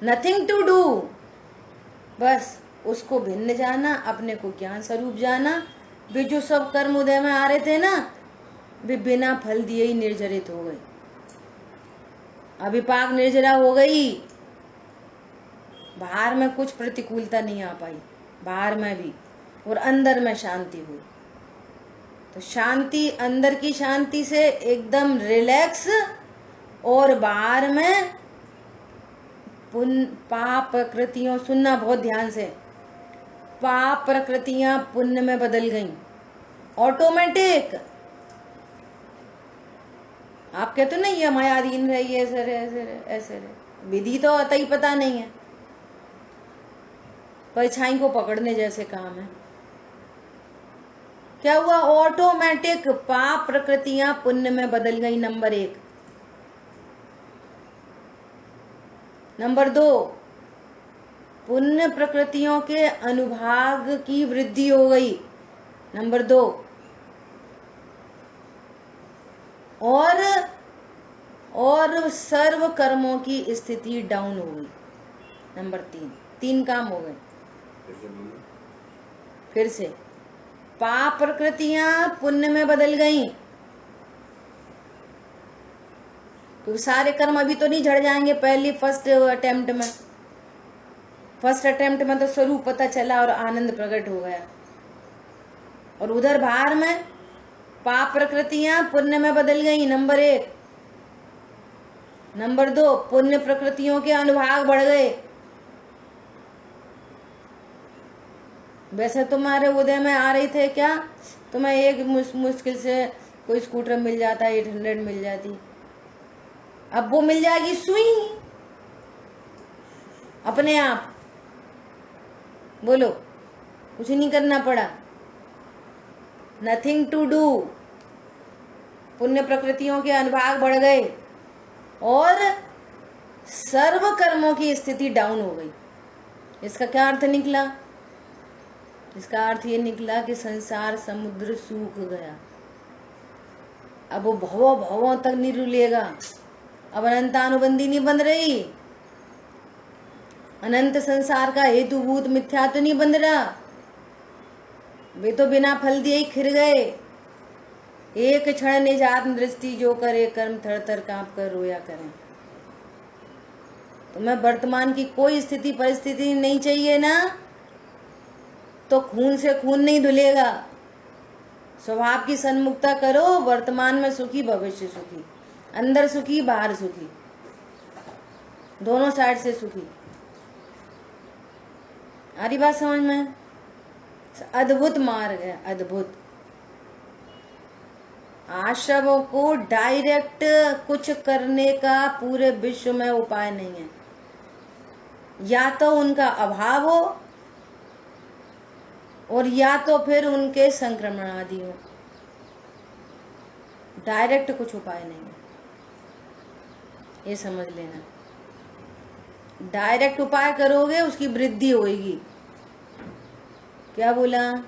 नथिंग टू डू। बस उसको भिन्न जाना, अपने को ज्ञान स्वरूप जाना। वे जो सब कर्म उदय में आ रहे थे ना, वे बिना फल दिए ही निर्जरित हो गए। अभिपाक निर्जरा हो गई, बाहर में कुछ प्रतिकूलता नहीं आ पाई, बाहर में भी, और अंदर में शांति हुई। तो शांति, अंदर की शांति से एकदम रिलैक्स, और बाहर में पाप प्रकृतियों, सुनना बहुत ध्यान से, पाप प्रकृतियां पुण्य में बदल गईं ऑटोमेटिक। आप कहते नहीं ये मायाधीन रही, ऐसे रहे ऐसे रहे ऐसे रहे, विधि तो आता ही पता नहीं है, परछाई को पकड़ने जैसे काम है। क्या हुआ? ऑटोमेटिक पाप प्रकृतियां पुण्य में बदल गई, नंबर 1। नंबर 2, पुण्य प्रकृतियों के अनुभाग की वृद्धि हो गई, नंबर 2। और सर्व कर्मों की स्थिति डाउन हो गई, नंबर 3। 3 काम हो गए। फिर से पाप प्रकृतियां पुण्य में बदल गईं, तो सारे कर्म अभी तो नहीं झड़ जाएंगे पहली फर्स्ट अटेम्प्ट में तो स्वरूप पता चला और आनंद प्रकट हो गया। और उधर बाहर में पाप प्रकृतियां पुण्य में बदल गई, नंबर 1। नंबर 2, पुण्य प्रकृतियों के अनुभाग बढ़ गए। वैसे तुम्हारे उदय में आ रही थे क्या, तुम्हें एक मुश्किल से कोई स्कूटर मिल जाता, 800 मिल जाती, अब वो मिल जाएगी सुई अपने आप। बोलो, कुछ नहीं करना पड़ा, नथिंग टू डू। पुण्य प्रकृतियों के अनुभाग बढ़ गए और सर्व कर्मों की स्थिति डाउन हो गई। इसका क्या अर्थ निकला? इसका अर्थ ये निकला कि संसार समुद्र सूख गया, अब वो भवों तक नहीं रुलेगा, अब अनंतानुबंधी नहीं बन रही, अनंत संसार का हेतुभूत मिथ्या तो नहीं बन रहा, वे तो बिना फल दिए ही खिर गए। एक क्षण निज आत्म दृष्टि जो करे, कर्म थर थर कांप कर रोया करें। तुम्हें वर्तमान की कोई स्थिति परिस्थिति नहीं चाहिए ना, तो खून से खून नहीं धुलेगा। स्वभाव की सन्मुखता करो, वर्तमान में सुखी भविष्य सुखी, अंदर सुखी बाहर सुखी, दोनों साइड से सुखी। आ रही बात समझ में? अद्भुत मार्ग है, अद्भुत। आश्रमों को डायरेक्ट कुछ करने का पूरे विश्व में उपाय नहीं है, या तो उनका अभाव हो और या तो फिर उनके संक्रमण आदि हो, डायरेक्ट कुछ उपाय नहीं है, ये समझ लेना। डायरेक्ट उपाय करोगे उसकी वृद्धि होगी। क्या बोला?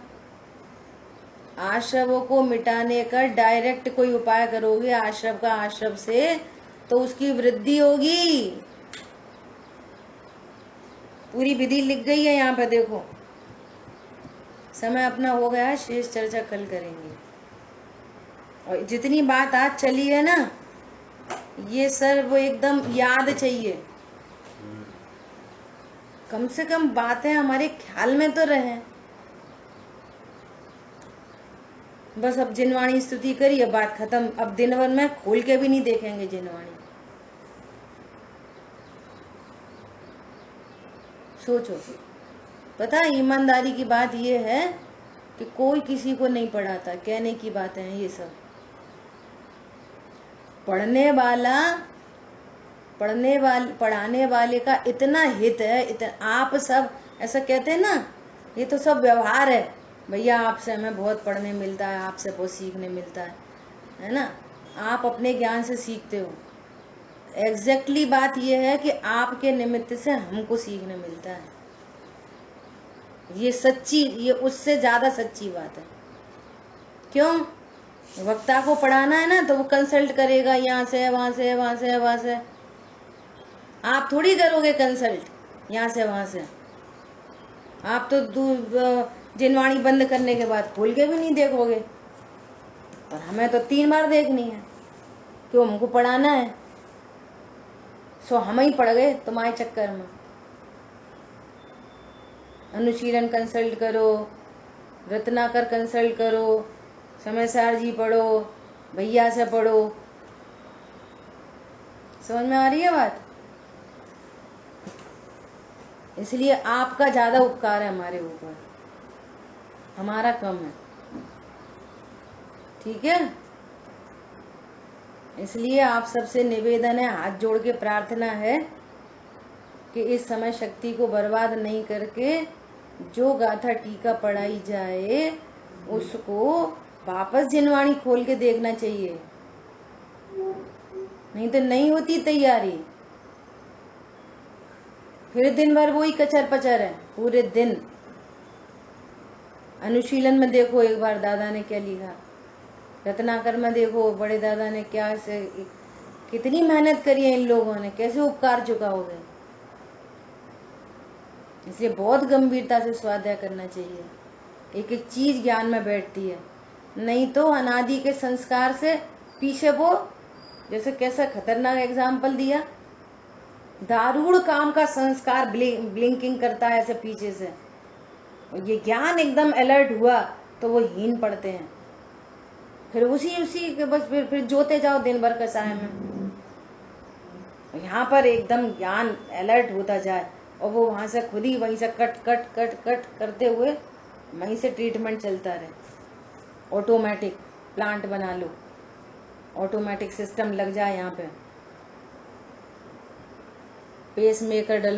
आश्रवों को मिटाने का डायरेक्ट कोई उपाय करोगे आश्रव का आश्रव से, तो उसकी वृद्धि होगी। पूरी विधि लिख गई है यहाँ पे, देखो। समय अपना हो गया है, शेष चर्चा कल करेंगे। और जितनी बात आज चली है ना, ये सर वो एकदम याद चाहिए, कम से कम बातें हमारे ख्याल में तो रहे। बस अब जिनवाणी स्तुति करी, अब बात खत्म। अब दिन भर में खोल के भी नहीं देखेंगे जिनवाणी। सोचो, पता है ईमानदारी की बात ये है कि कोई किसी को नहीं पढ़ाता, कहने की बातें हैं ये सब। पढ़ाने वाले का इतना हित है, इतना आप सब ऐसा कहते हैं ना, ये तो सब व्यवहार है, भैया आपसे हमें बहुत पढ़ने मिलता है, आपसे बहुत सीखने मिलता है ना, आप अपने ज्ञान से सीखते हो। एग्जैक्टली बात यह है कि आपके निमित्त से हमको सीखने मिलता है। ये सच्ची, ये उससे ज्यादा सच्ची बात है। क्यों? वक्ता को पढ़ाना है ना तो वो कंसल्ट करेगा, यहाँ से वहां से वहां से वहां से। आप थोड़ी करोगे कंसल्ट यहाँ से वहां से। आप तो जिनवाणी बंद करने के बाद खोल के भी नहीं देखोगे, और हमें तो 3 बार देखनी है, क्यों? हमको पढ़ाना है। सो हम ही पढ़ गए तुम्हारे चक्कर में। अनुशीलन कंसल्ट करो, रत्नाकर कंसल्ट करो, समय सार जी पढ़ो, भैया से पढ़ो। समझ में आ रही है बात? इसलिए आपका ज्यादा उपकार है हमारे ऊपर, हमारा कम है। ठीक है? इसलिए आप सबसे निवेदन है, हाथ जोड़ के प्रार्थना है कि इस समय शक्ति को बर्बाद नहीं करके जो गाथा टीका पढ़ाई जाए उसको वापस जिनवाणी खोल के देखना चाहिए, नहीं तो नहीं होती तैयारी। फिर दिन भर वही कचर पचर है पूरे दिन। अनुशीलन में देखो एक बार दादा ने क्या लिखा, रत्नाकर में देखो बड़े दादा ने क्या से कितनी मेहनत करी है इन लोगों ने, कैसे उपकार चुकाओगे। इसलिए बहुत गंभीरता से स्वाध्याय करना चाहिए, एक एक चीज ज्ञान में बैठती है। नहीं तो अनादि के संस्कार से पीछे वो, जैसे कैसा खतरनाक एग्जाम्पल दिया, दारूण काम का संस्कार ब्लिंकिंग करता है ऐसे पीछे से, और ये ज्ञान एकदम अलर्ट हुआ तो वो हीन पड़ते हैं। फिर उसी के बस फिर जोते जाओ दिन भर कसाय में। यहाँ पर एकदम ज्ञान अलर्ट होता जाए और वो वहां से खुद ही वहीं से कट कट कट कट करते हुए वहीं से ट्रीटमेंट चलता रहे। ऑटोमेटिक प्लांट बना लो, ऑटोमेटिक सिस्टम लग जाए, यहाँ पे पेस मेकर डलो।